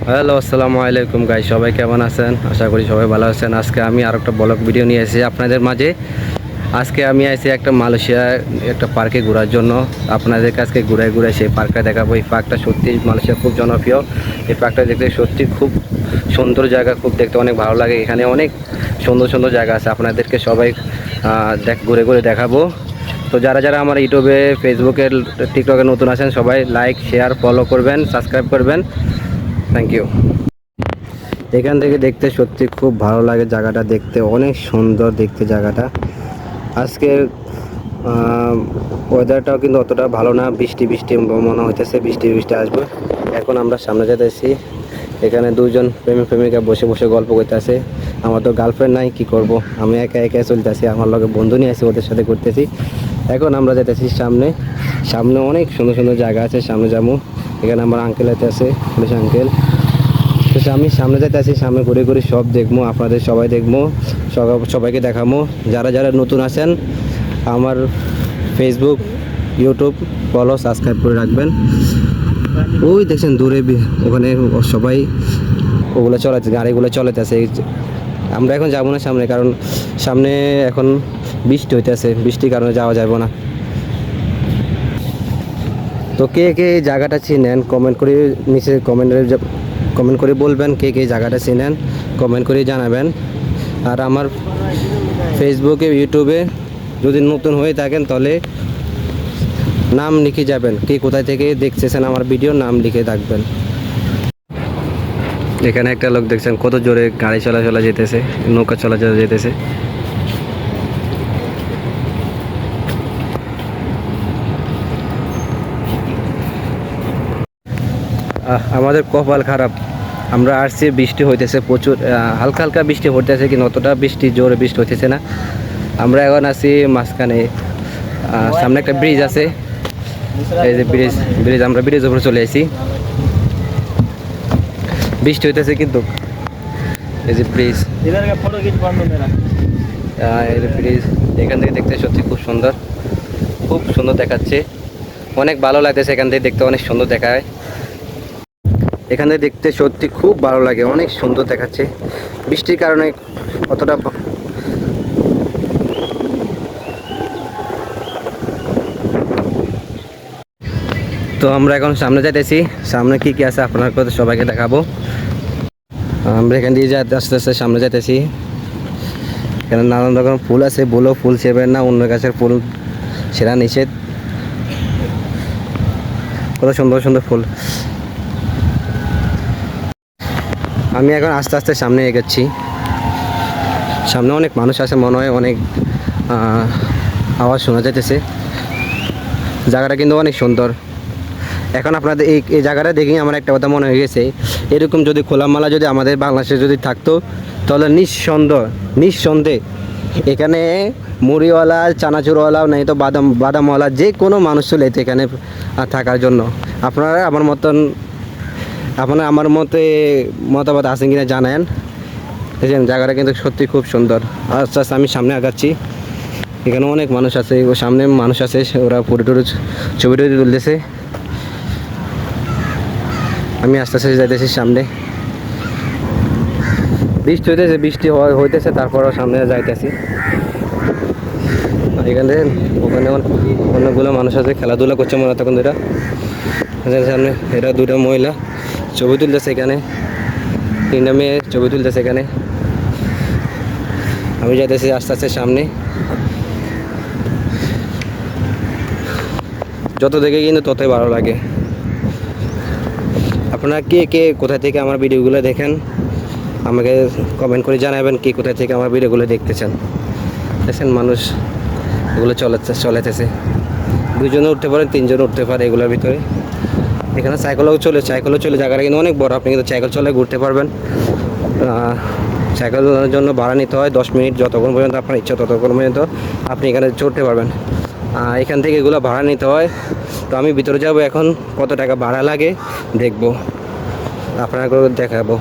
Hello, আসসালামু আলাইকুম guys, সবাই কেমন আছেন? আশা করি সবাই ভালো আছেন। আজকে আমি আর একটা ব্লগ ভিডিও নিয়ে এসেছি আপনাদের মাঝে। আজকে আমি আইছি একটা মালয়েশিয়া একটা পার্কে ঘোরার জন্য। আপনাদের কাছে ঘুরে ঘুরে সেই পার্কটা দেখাবো। এই পার্কটা সত্যি মালয়েশিয়া খুব জনপ্রিয়। এই পার্কটা দেখতে সত্যি খুব সুন্দর জায়গা, খুব দেখতে অনেক ভালো লাগে। এখানে অনেক সুন্দর সুন্দর জায়গা আছে, আপনাদেরকে সবাই ঘুরে ঘুরে দেখাবো। তো যারা যারা আমার ইউটিউবে, ফেসবুকে, টিকটকে নতুন আছেন সবাই লাইক, শেয়ার, ফলো করবেন, সাবস্ক্রাইব করবেন। Thank you. এখান থেকে দেখতে সত্যি খুব ভালো লাগে, জায়গাটা দেখতে অনেক সুন্দর দেখতে জায়গাটা। আজকে ওয়েদারটাও কিন্তু অতটা ভালো না, বৃষ্টি বৃষ্টি মনে হইতেছে, বৃষ্টি বৃষ্টি আসবে। এখন আমরা সামনে যেতেছি। এখানে দুজন প্রেমিক প্রেমিকা বসে বসে গল্প করতেছে। আমার তো গার্লফ্রেন্ড নাই, কি করব, আমি একা একা চলতেছি। আমার লগে বন্ধু নিয়ে আসি, ওদের সাথে করতেছি। এখন আমরা যেতেছি সামনে। সামনে অনেক সুন্দর সুন্দর জায়গা আছে, সামনে যাবো। এখানে আমার আঙ্কেল আছে, পুলিশ আঙ্কেল। তো আমি সামনে যেতে আছি, সামনে ঘুরে ঘুরে সব দেখবো, আপনাদের সবাই দেখবো, সবাইকে দেখাবো। যারা যারা নতুন আছেন আমার ফেসবুক, ইউটিউব ফলো, সাবস্ক্রাইব করে রাখবেন। ওই দেখছেন দূরে ওখানে সবাই ওগুলো চলাচ্ছে, গাড়িগুলো চলাইতেছে। আমরা এখন যাবো না সামনে, কারণ সামনে এখন বৃষ্টি হইতেছে, বৃষ্টির কারণে যাওয়া যাবে না। তো কে কে জায়গাটা চিনেন কমেন্ট করে নিচে কমেন্ট করে বলবেন, কে কে জায়গাটা চিনেন কমেন্ট করে জানাবেন। আর আমার ফেসবুকে, ইউটিউবে যদি নতুন হয়ে থাকেন তাহলে নাম লিখে যাবেন, কে কোথায় থেকে দেখতেছেন আমার ভিডিও, নাম লিখে থাকবেন। এখানে একটা লোক দেখছেন কত জোরে গাড়ি চলাচলা যেতেছে, নৌকা চলাচলা যেতেছে। আমাদের কপাল খারাপ, আমরা আসছি বৃষ্টি হইতেছে প্রচুর, হালকা হালকা বৃষ্টি হইতেছে, কিন্তু অতটা বৃষ্টি জোরে বৃষ্টি হইতেছে না। আমরা এখন আছি মাঝখানে, সামনে একটা ব্রিজ আছে, এই যে ব্রিজ আমরা ব্রিজের উপরে চলে আসি। বৃষ্টি হইতেছে কিন্তু এই যে ব্রিজ, এই যে ব্রিজ এখান থেকে দেখতে সত্যি খুব সুন্দর, খুব সুন্দর দেখাচ্ছে, অনেক ভালো লাগতেছে। এখান থেকে দেখতে অনেক সুন্দর দেখায়, এখানে দেখতে সত্যি খুব ভালো লাগে, অনেক সুন্দর দেখাচ্ছে। বৃষ্টির কারণে অতটা তো আমরা এখন সামনে যাইতেছি, সামনে কি কি আছে আপনার কথা সবাইকে দেখাবো। আমরা এখান দিয়ে আস্তে আস্তে সামনে যাইতেছি। এখানে নানান রকম ফুল আছে, বলো ফুল ছেবেন না, অন্য গাছের ফুল সেরা নিষেধ। কত সুন্দর সুন্দর ফুল। আমি এখন আস্তে আস্তে সামনে এগোচ্ছি, সামনে অনেক মানুষ আছে, মনে হয় অনেক আওয়াজ শোনা যাইতেছে। জায়গাটা কিন্তু অনেক সুন্দর। এখন আপনাদের এই জায়গাটা দেখেই আমার একটা কথা মনে হয়ে গেছে, এরকম যদি খোলামেলা যদি আমাদের বাংলাদেশে যদি থাকতো তাহলে নিঃসন্দেহে এখানে মুড়িওয়ালা, চানাচুরওয়ালা, নাই তো বাদামওয়ালা, যে কোনো মানুষ চলে যেত এখানে থাকার জন্য। আপনারা আমার মতে মতামত আছেন কিনা জানান। দেখেন জায়গাটা কিন্তু সত্যি খুব সুন্দর। আস্তে আস্তে আমি সামনে আগাচ্ছি, এখানে অনেক মানুষ আছে, সামনে মানুষ আছে, ওরা ফটো ছবি তুলতেছে। আমি আস্তে আস্তে যাইতেছি সামনে। বৃষ্টি হইতেছে তারপরও সামনে যাইতেছি। এখানে ওখানে অনেকগুলো মানুষ আছে, খেলাধুলা করছে মনে হয় তখন দুটা। সামনে এরা দুটো মহিলা ছবি তুলতেছে, এখানে তিনটা মেয়ে ছবি তুলতেছে এখানে। আমি যাইতেছি আস্তে আস্তে সামনে। যত দেখে কিন্তু ততই ভালো লাগে। আপনারা কে কে কোথায় থেকে আমার ভিডিওগুলো দেখেন আমাকে কমেন্ট করে জানাবেন, কে কোথায় থেকে আমার ভিডিওগুলো দেখতেছেন। দেখছেন মানুষ এগুলো চলেতেছে, দুজনে উঠতে পারে, তিনজনে উঠতে পারে এগুলোর ভিতরে। এখানে সাইকেলও চলে, জায়গাটা কিন্তু অনেক বড়, আপনি কিন্তু সাইকেল চলে ঘুরতে পারবেন। সাইকেলের জন্য ভাড়া নিতে হয় 10 মিনিট, যতক্ষণ পর্যন্ত আপনার ইচ্ছা ততক্ষণ পর্যন্ত আপনি এখানে চড়তে পারবেন। এখান থেকে এগুলো ভাড়া নিতে হয়। তো আমি ভিতরে যাব এখন, কত টাকা ভাড়া লাগে দেখবো, আপনাকে দেখাবো।